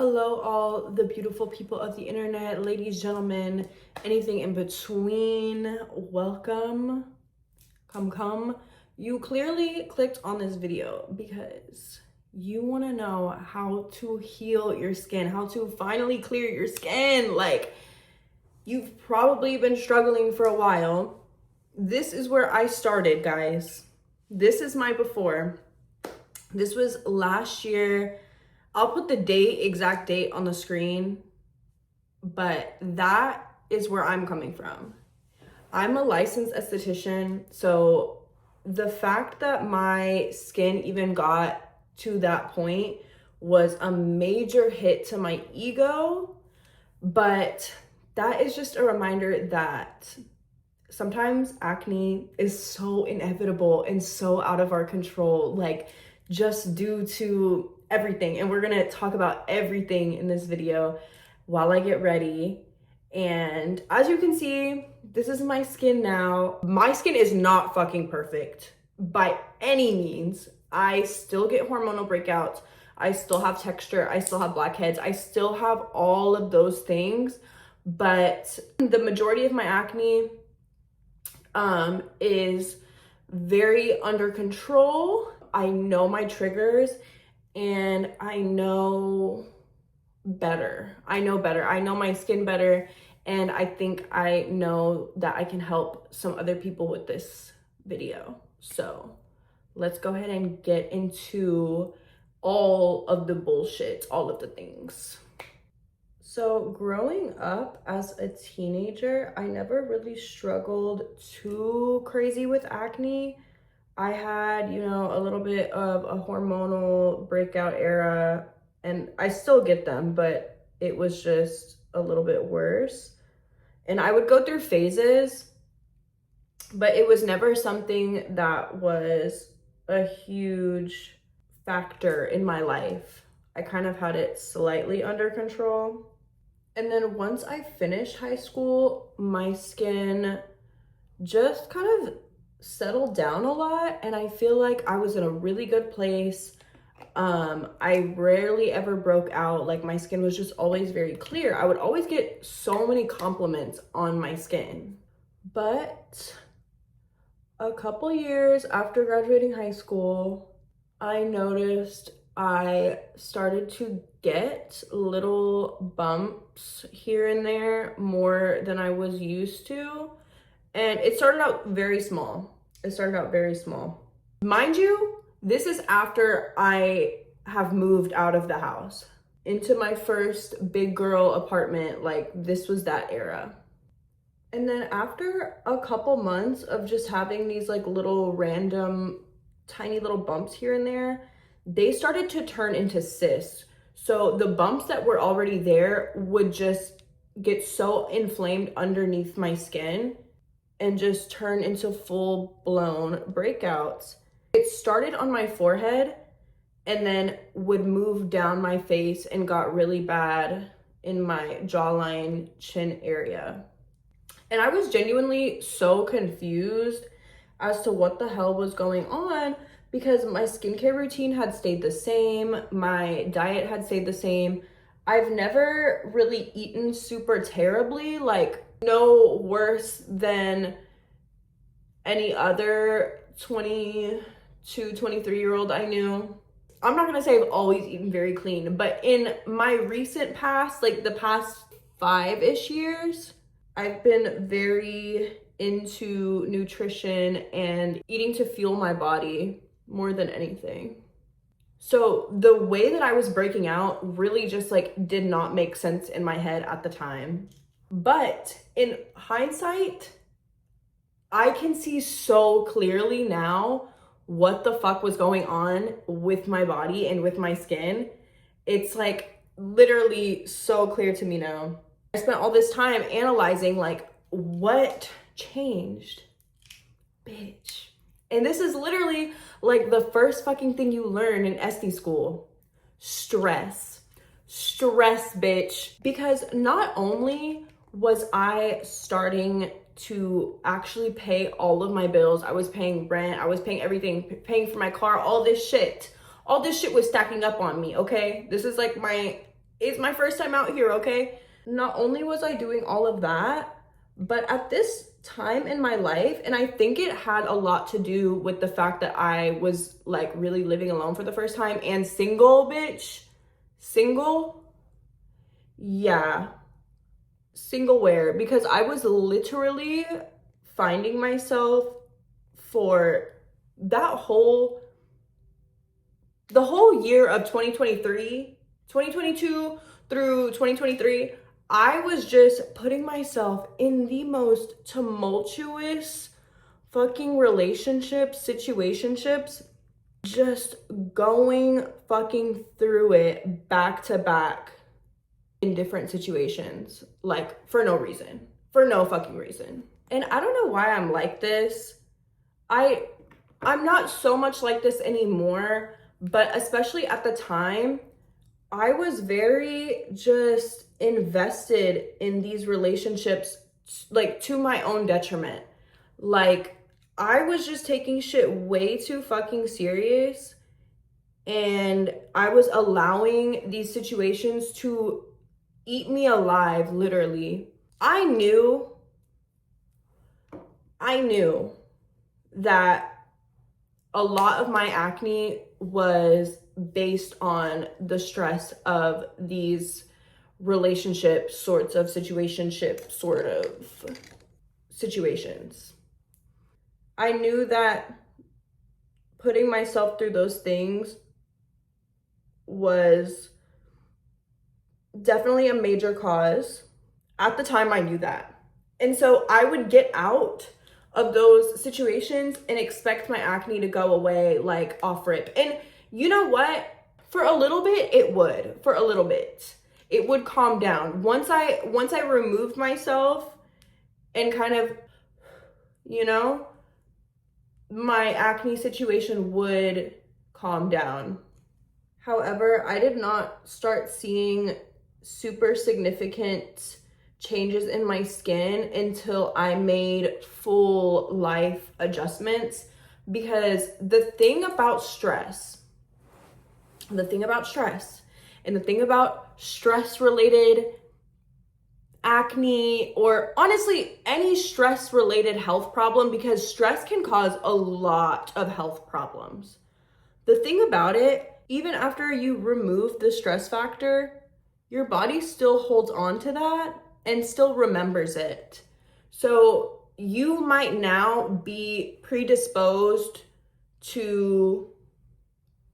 Hello, all the beautiful people of the internet, ladies, gentlemen, anything in between. Welcome. Come. You clearly clicked on this video because you want to know how to heal your skin, how to finally clear your skin. Like, you've probably been struggling for a while. This is where I started, guys. This is my before. This was last year. I'll put the exact date on the screen, but that is where I'm coming from. I'm a licensed esthetician, so the fact that my skin even got to that point was a major hit to my ego, but that is just a reminder that sometimes acne is so inevitable and so out of our control, like just due to everything. And we're gonna talk about everything in this video while I get ready. And as you can see, this is my skin now. My skin is not fucking perfect by any means. I still get hormonal breakouts. I still have texture. I still have blackheads. I still have all of those things. But the majority of my acne is very under control. I know my triggers and I know better. I know my skin better, and I think I know that I can help some other people with this video. So let's go ahead and get into all of the bullshit, all of the things. So growing up as a teenager, I never really struggled too crazy with acne. I had, a little bit of a hormonal breakout era, and I still get them, but it was just a little bit worse. And I would go through phases, but it was never something that was a huge factor in my life. I kind of had it slightly under control. And then once I finished high school, my skin just kind of settled down a lot, and I feel like I was in a really good place. I rarely ever broke out. Like, my skin was just always very clear. I would always get so many compliments on my skin. But a couple years after graduating high school, I noticed I started to get little bumps here and there more than I was used to. And it started out very small. Mind you, this is after I have moved out of the house into my first big girl apartment. Like, this was that era. And then after a couple months of just having these like little random tiny little bumps here and there, they started to turn into cysts. So the bumps that were already there would just get so inflamed underneath my skin and just turn into full-blown breakouts. It started on my forehead and then would move down my face and got really bad in my jawline, chin area. And I was genuinely so confused as to what the hell was going on, because my skincare routine had stayed the same, my diet had stayed the same. I've never really eaten super terribly, like no worse than any other 22, 23-year-old I knew. I'm not gonna say I've always eaten very clean, but in my recent past, like the past 5-ish years, I've been very into nutrition and eating to fuel my body more than anything. So the way that I was breaking out really just like did not make sense in my head at the time. But in hindsight, I can see so clearly now what the fuck was going on with my body and with my skin. It's like literally so clear to me now. I spent all this time analyzing like what changed, bitch. And this is literally like the first fucking thing you learn in SD school. Stress, bitch. Because not only was I starting to actually pay all of my bills, I was paying rent, I was paying everything, paying for my car, all this shit was stacking up on me, okay? This is like my It's my first time out here, okay? Not only was I doing all of that, but at this time in my life, and I think it had a lot to do with the fact that I was like really living alone for the first time and single, bitch. Single? Yeah. Singleware, because I was literally finding myself for the whole year of 2022 through 2023, I was just putting myself in the most tumultuous fucking situationships, just going fucking through it back to back in different situations, like for no fucking reason. And I don't know why I'm like this. I'm not so much like this anymore, but especially at the time, I was very just invested in these relationships, like to my own detriment. Like, I was just taking shit way too fucking serious, and I was allowing these situations to eat me alive, literally. I knew that a lot of my acne was based on the stress of these relationship sorts of situationship sort of situations. I knew that putting myself through those things was definitely a major cause. At the time, I knew that. And so I would get out of those situations and expect my acne to go away like off rip. And you know what? For a little bit, it would. For a little bit. It would calm down. Once I removed myself and kind of, you know, my acne situation would calm down. However, I did not start seeing super significant changes in my skin until I made full life adjustments, because the thing about stress and the thing about stress related acne, or honestly any stress related health problem, because stress can cause a lot of health problems. The thing about it, even after you remove the stress factor, your body still holds on to that and still remembers it. So you might now be predisposed to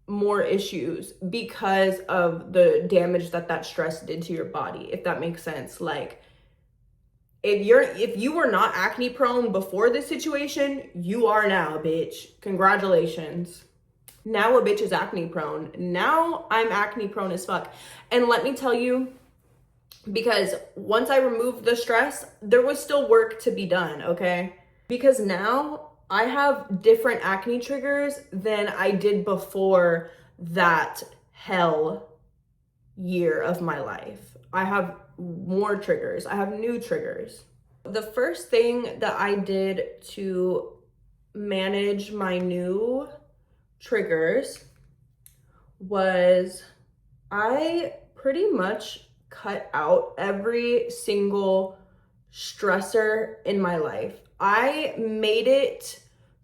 more issues because of the damage that stress did to your body, if that makes sense. Like, if you were not acne prone before this situation, you are now, bitch. Congratulations. Now a bitch is acne prone. Now I'm acne prone as fuck. And let me tell you, because once I removed the stress, there was still work to be done, okay? Because now I have different acne triggers than I did before that hell year of my life. I have more triggers. I have new triggers. The first thing that I did to manage my new triggers was I pretty much cut out every single stressor in my life. I made it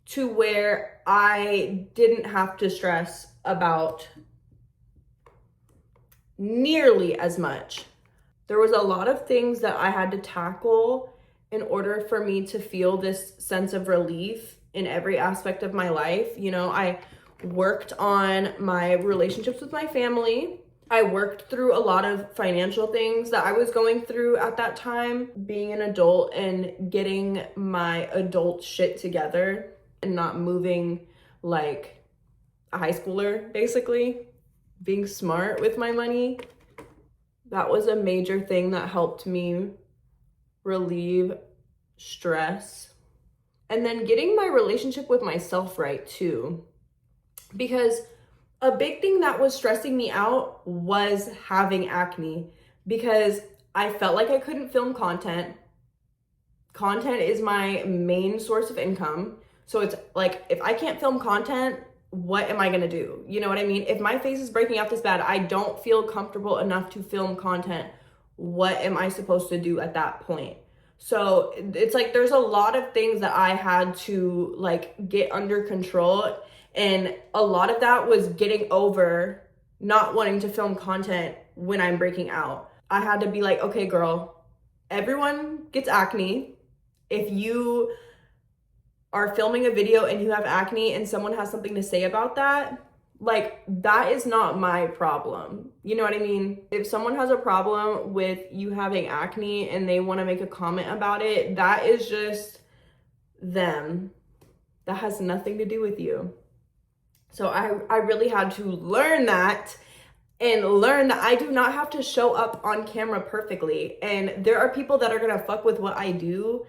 to where I didn't have to stress about nearly as much. There was a lot of things that I had to tackle in order for me to feel this sense of relief in every aspect of my life. You know, I worked on my relationships with my family. I worked through a lot of financial things that I was going through at that time, being an adult and getting my adult shit together and not moving like a high schooler, basically. Being smart with my money. That was a major thing that helped me relieve stress. And then getting my relationship with myself right too. Because a big thing that was stressing me out was having acne, because I felt like I couldn't film content. Content is my main source of income. So it's like, if I can't film content, what am I gonna do? You know what I mean? If my face is breaking out this bad, I don't feel comfortable enough to film content. What am I supposed to do at that point? So it's like there's a lot of things that I had to like get under control, and a lot of that was getting over not wanting to film content when I'm breaking out. I had to be like, okay, girl, everyone gets acne. If you are filming a video and you have acne and someone has something to say about that, like, that is not my problem. You know what I mean? If someone has a problem with you having acne and they want to make a comment about it, that is just them. That has nothing to do with you. So I really had to learn that, and learn that I do not have to show up on camera perfectly. And there are people that are gonna fuck with what I do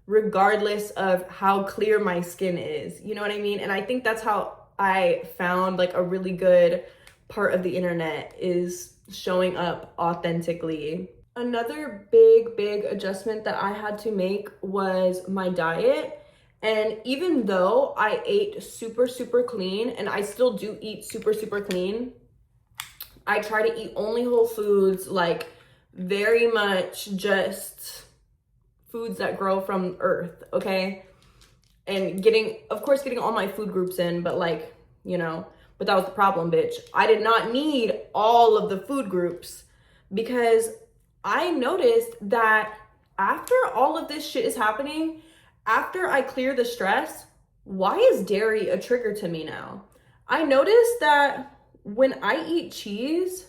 regardless of how clear my skin is. You know what I mean? And I think that's how I found like a really good part of the internet, is showing up authentically. Another big adjustment that I had to make was my diet. And even though I ate super clean, and I still do eat super clean, I try to eat only whole foods, like very much just foods that grow from earth, okay? And getting all my food groups in, but like, you know, but that was the problem, bitch. I did not need all of the food groups, because I noticed that after all of this shit is happening, after I clear the stress, why is dairy a trigger to me now? I noticed that when I eat cheese,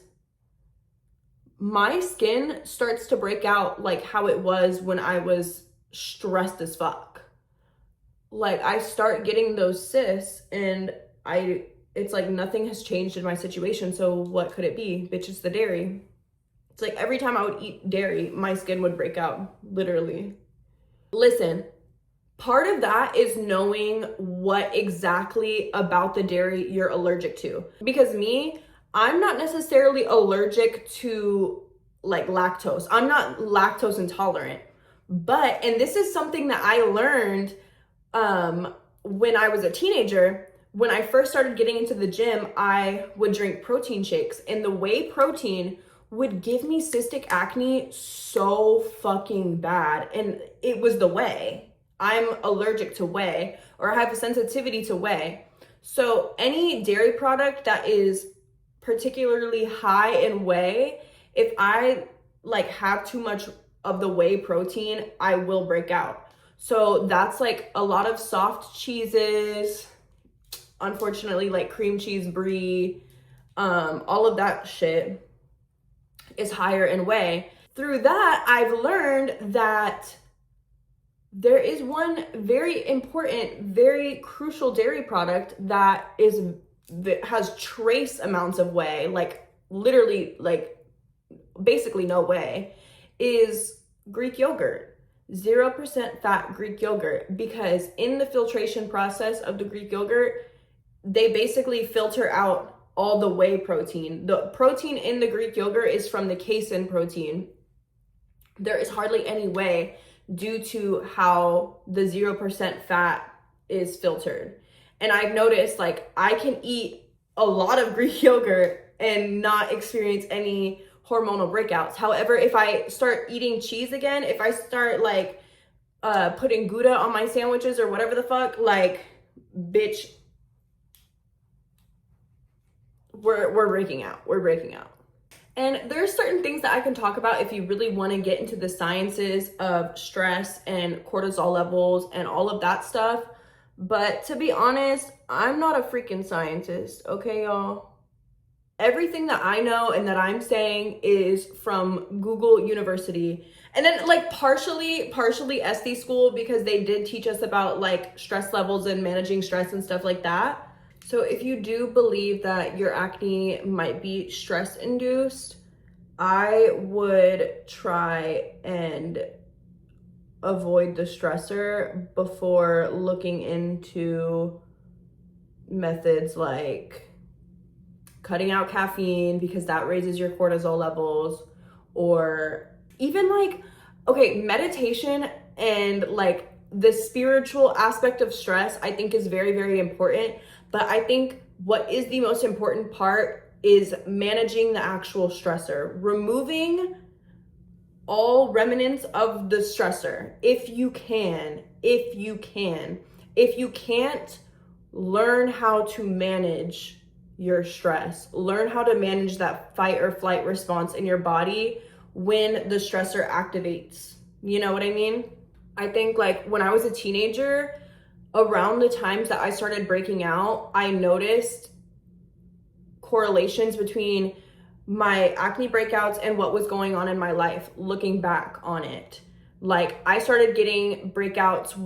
my skin starts to break out like how it was when I was stressed as fuck. Like, I start getting those cysts, and it's like nothing has changed in my situation. So what could it be? Bitch, it's the dairy. It's like every time I would eat dairy, my skin would break out, literally. Listen, part of that is knowing what exactly about the dairy you're allergic to. Because me, I'm not necessarily allergic to like lactose. I'm not lactose intolerant. But, and this is something that I learned when I was a teenager. When I first started getting into the gym, I would drink protein shakes, and the whey protein would give me cystic acne so fucking bad. And it was the whey. I'm allergic to whey, or I have a sensitivity to whey. So any dairy product that is particularly high in whey, if I like have too much of the whey protein, I will break out. So that's like a lot of soft cheeses, unfortunately, like cream cheese, brie, all of that shit is higher in whey. Through that, I've learned that there is one very important, very crucial dairy product that has trace amounts of whey, like literally, like basically no whey, is Greek yogurt. 0% fat Greek yogurt, because in the filtration process of the Greek yogurt, they basically filter out all the whey protein. The protein in the Greek yogurt is from the casein protein. There is hardly any whey due to how the 0% fat is filtered. And I've noticed, like, I can eat a lot of Greek yogurt and not experience any hormonal breakouts. However, if I start eating cheese again, if I start like putting Gouda on my sandwiches or whatever the fuck, like, bitch, we're breaking out. We're breaking out. And there's certain things that I can talk about if you really want to get into the sciences of stress and cortisol levels and all of that stuff. But to be honest, I'm not a freaking scientist, okay, y'all? Everything that I know and that I'm saying is from Google University. And then like partially SD school, because they did teach us about like stress levels and managing stress and stuff like that. So if you do believe that your acne might be stress induced, I would try and avoid the stressor before looking into methods like cutting out caffeine, because that raises your cortisol levels, or even like, okay, meditation and like the spiritual aspect of stress, I think is very important. But I think what is the most important part is managing the actual stressor, removing all remnants of the stressor if you can. If you can't, learn how to manage your stress. Learn how to manage that fight or flight response in your body when the stressor activates. You know what I mean? I think like when I was a teenager, around the times that I started breaking out, I noticed correlations between my acne breakouts and what was going on in my life looking back on it. Like I started getting breakouts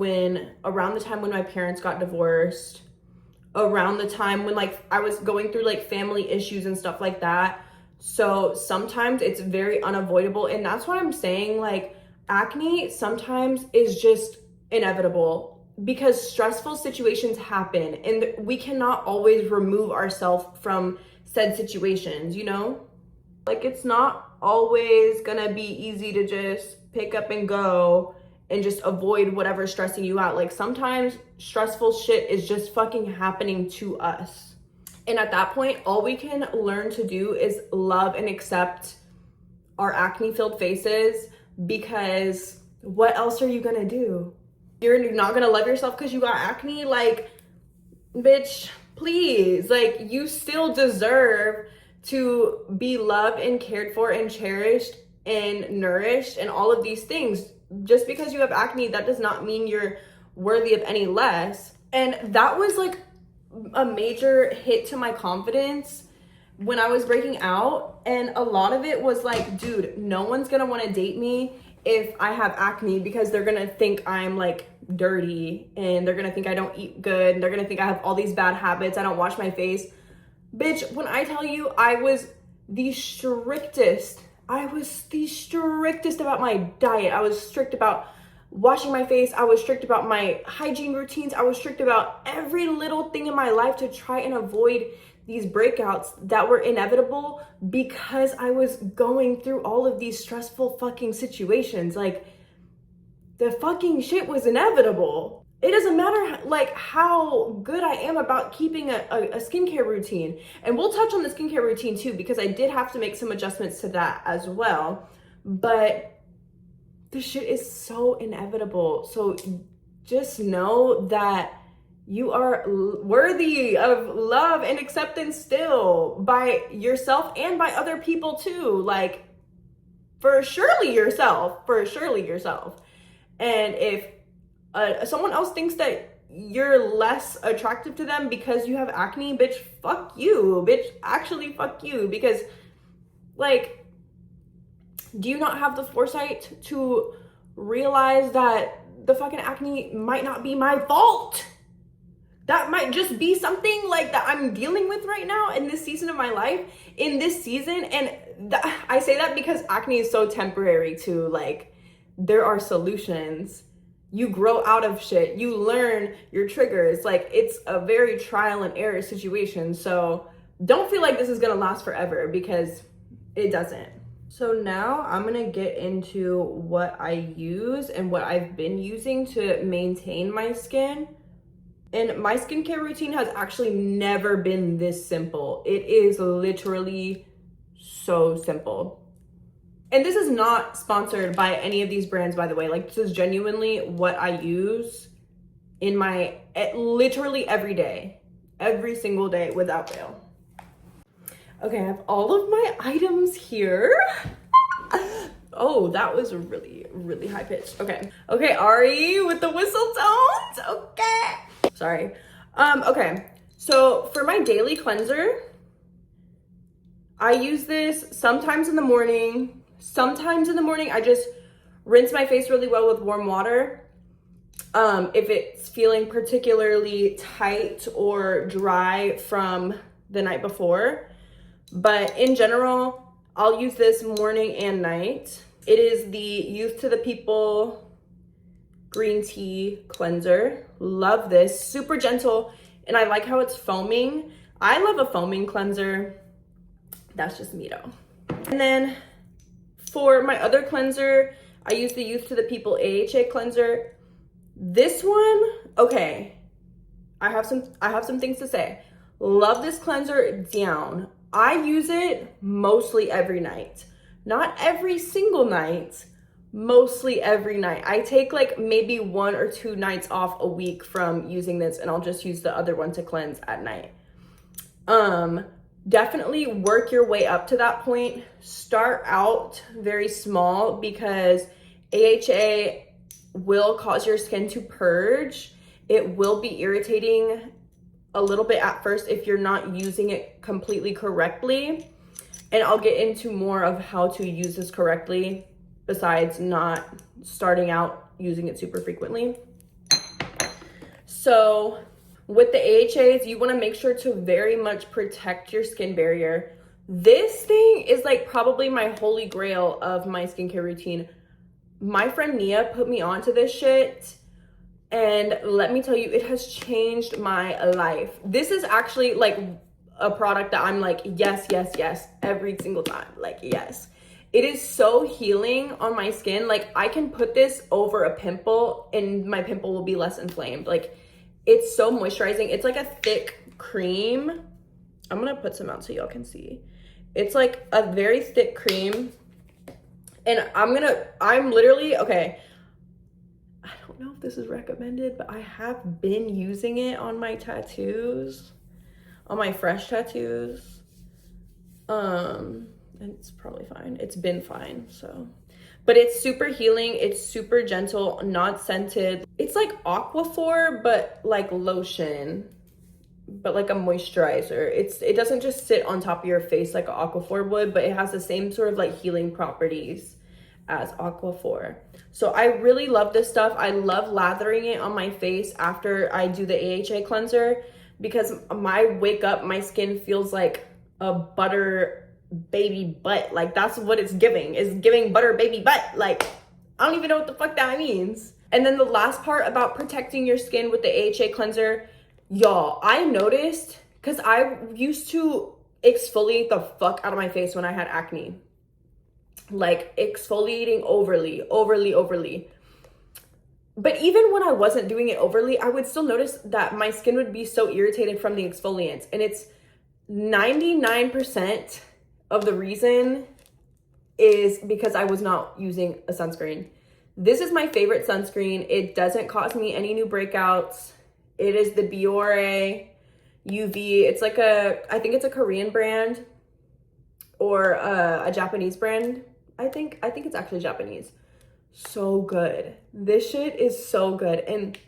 around the time when my parents got divorced, around the time when like I was going through like family issues and stuff like that. So sometimes it's very unavoidable, and that's why I'm saying like acne sometimes is just inevitable because stressful situations happen and we cannot always remove ourselves from said situations, you know? Like it's not always gonna be easy to just pick up and go and just avoid whatever's stressing you out. Like sometimes stressful shit is just fucking happening to us. And at that point, all we can learn to do is love and accept our acne-filled faces, because what else are you gonna do? You're not gonna love yourself because you got acne? Like, bitch, please. Like, you still deserve to be loved and cared for and cherished and nourished and all of these things. Just because you have acne, that does not mean you're worthy of any less. And that was like a major hit to my confidence when I was breaking out. And a lot of it was like, dude, no one's gonna want to date me if I have acne, because they're gonna think I'm like dirty, and they're gonna think I don't eat good, and they're gonna think I have all these bad habits, I don't wash my face. Bitch, when I tell you I was the strictest about my diet. I was strict about washing my face. I was strict about my hygiene routines. I was strict about every little thing in my life to try and avoid these breakouts that were inevitable because I was going through all of these stressful fucking situations. Like, the fucking shit was inevitable. It doesn't matter like how good I am about keeping a skincare routine. And we'll touch on the skincare routine too, because I did have to make some adjustments to that as well. But this shit is so inevitable. So just know that you are worthy of love and acceptance still, by yourself and by other people too. Like, for surely yourself. And if someone else thinks that you're less attractive to them because you have acne, bitch, fuck you. Bitch, actually fuck you. Because, like, do you not have the foresight to realize that the fucking acne might not be my fault? That might just be something like that I'm dealing with right now in this season of my life, in this season. And I say that because acne is so temporary too. Like, there are solutions. You grow out of shit. You learn your triggers. Like, it's a very trial and error situation. So don't feel like this is gonna last forever, because it doesn't. So now I'm gonna get into what I use and what I've been using to maintain my skin. And my skincare routine has actually never been this simple. It is literally so simple. And this is not sponsored by any of these brands, by the way. Like, this is genuinely what I use in my literally every day, every single day without fail. Okay, I have all of my items here. Oh, that was really, really high pitched. Okay, Ari with the whistle tones. Okay. Sorry. Okay, so for my daily cleanser, I use this sometimes in the morning. Sometimes in the morning, I just rinse my face really well with warm water. If it's feeling particularly tight or dry from the night before. But in general, I'll use this morning and night. It is the Youth to the People green tea cleanser. Love this, super gentle, and I like how it's foaming. I love a foaming cleanser. That's just me though. And then for my other cleanser, I use the Youth to the People AHA cleanser. This one, okay, I have some things to say. Love this cleanser down. I use it mostly every night. Not every single night, mostly every night. I take like maybe 1 or 2 nights off a week from using this, and I'll just use the other one to cleanse at night. Definitely work your way up to that point. Start out very small because AHA will cause your skin to purge. It will be irritating a little bit at first if you're not using it completely correctly. And I'll get into more of how to use this correctly besides not starting out using it super frequently. So with the AHAs, you want to make sure to very much protect your skin barrier. This thing is like probably my holy grail of my skincare routine. My friend Nia put me onto this shit, and let me tell you, it has changed my life. This is actually like a product that I'm like, yes, yes, yes, every single time. Like, yes. It is so healing on my skin. Like, I can put this over a pimple and my pimple will be less inflamed. Like, it's so moisturizing. It's like a thick cream. I'm gonna put some out so y'all can see. It's like a very thick cream. And I'm literally, okay, I don't know if this is recommended, but I have been using it on my tattoos, on my fresh tattoos. And it's probably fine. It's been fine, so. But it's super healing. It's super gentle, not scented. It's like Aquaphor, but like lotion, but like a moisturizer. It doesn't just sit on top of your face like Aquaphor would, but it has the same sort of like healing properties as Aquaphor. So I really love this stuff. I love lathering it on my face after I do the AHA cleanser because my wake up, my skin feels like a butter baby butt. Like, that's what it's giving. It's giving butter baby butt. Like, I don't even know what the fuck that means. And then the last part about protecting your skin with the AHA cleanser, y'all, I noticed, because I used to exfoliate the fuck out of my face when I had acne. Like, exfoliating overly. But even when I wasn't doing it overly, I would still notice that my skin would be so irritated from the exfoliants. And it's 99% of the reason is because I was not using a sunscreen. This is my favorite sunscreen. It doesn't cause me any new breakouts. It is the Biore UV. It's like I think it's a Korean brand or a Japanese brand. I think it's actually Japanese. So good. This shit is so good. And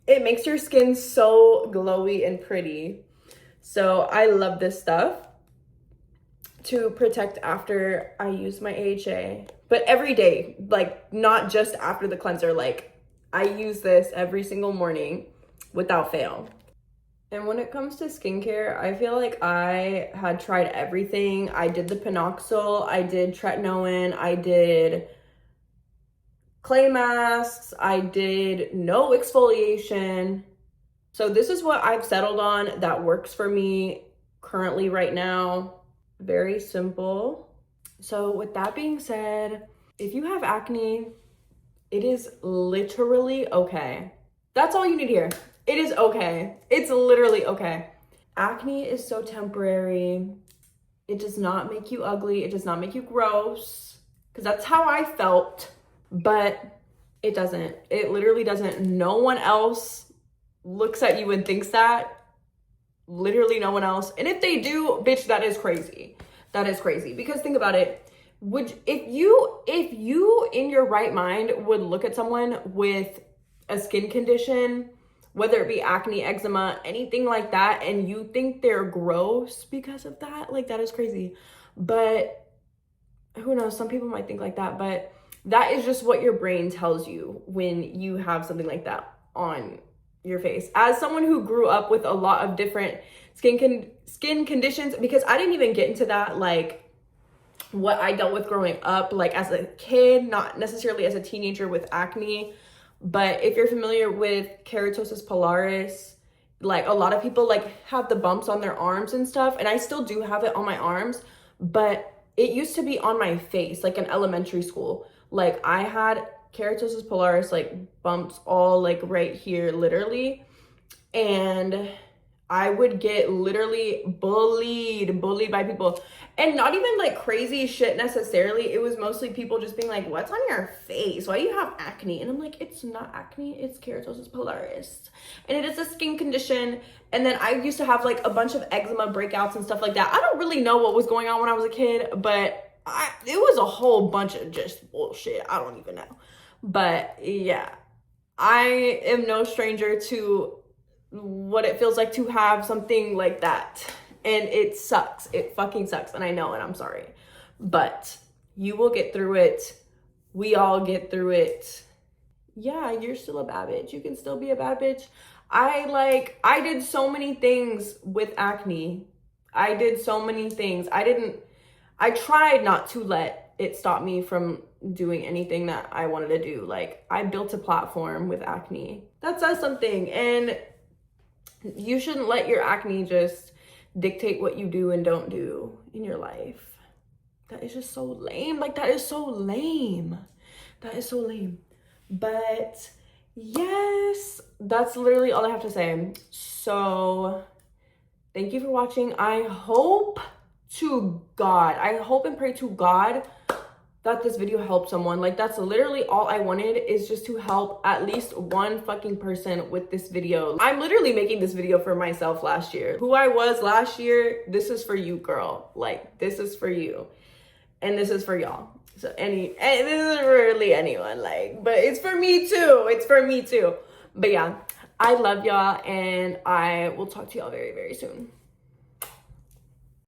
it makes your skin so glowy and pretty. So I love this stuff to protect after I use my AHA. But every day, like not just after the cleanser. Like, I use this every single morning without fail. And when it comes to skincare, I feel like I had tried everything. I did the Pinoxyl, I did tretinoin, I did clay masks, I did no exfoliation. So this is what I've settled on that works for me currently right now. Very simple. So with that being said, if you have acne, it is literally okay. That's all you need to hear. It is okay. It's literally okay. Acne is so temporary. It does not make you ugly. It does not make you gross, because that's how I felt, but it doesn't. It literally doesn't. No one else looks at you and thinks that. Literally no one else. And if they do, bitch, that is crazy. That is crazy. Because think about it. If you in your right mind would look at someone with a skin condition, whether it be acne, eczema, anything like that, and you think they're gross because of that, like, that is crazy. But who knows? Some people might think like that, but that is just what your brain tells you when you have something like that on your face. As someone who grew up with a lot of different skin conditions, because I didn't even get into that, like what I dealt with growing up, like as a kid, not necessarily as a teenager with acne. But if you're familiar with keratosis pilaris, like a lot of people like have the bumps on their arms and stuff, and I still do have it on my arms, but it used to be on my face, like in elementary school. Like, I had keratosis pilaris, like bumps all like right here, literally. And I would get literally bullied by people. And not even like crazy shit necessarily. It was mostly people just being like, what's on your face? Why do you have acne? And I'm like, it's not acne, it's keratosis pilaris. And it is a skin condition. And then I used to have like a bunch of eczema breakouts and stuff like that. I don't really know what was going on when I was a kid, but it was a whole bunch of just bullshit. I don't even know. But yeah, I am no stranger to what it feels like to have something like that. And it sucks. It fucking sucks. And I know, and I'm sorry. But you will get through it. We all get through it. Yeah, you're still a bad bitch. You can still be a bad bitch. I did so many things with acne. I did so many things. I tried not to let it stop me from doing anything that I wanted to do. Like, I built a platform with acne. That says something. And you shouldn't let your acne just dictate what you do and don't do in your life. That is just so lame. Like, that is so lame. That is so lame. But yes, that's literally all I have to say. So thank you for watching. I hope and pray to God that this video helped someone. Like, that's literally all I wanted, is just to help at least one fucking person with this video. I'm literally making this video for myself last year. Who I was last year, this is for you, girl. Like, this is for you. And this is for y'all. So this isn't really anyone, like, but it's for me too. It's for me too. But yeah, I love y'all, and I will talk to y'all very, very soon.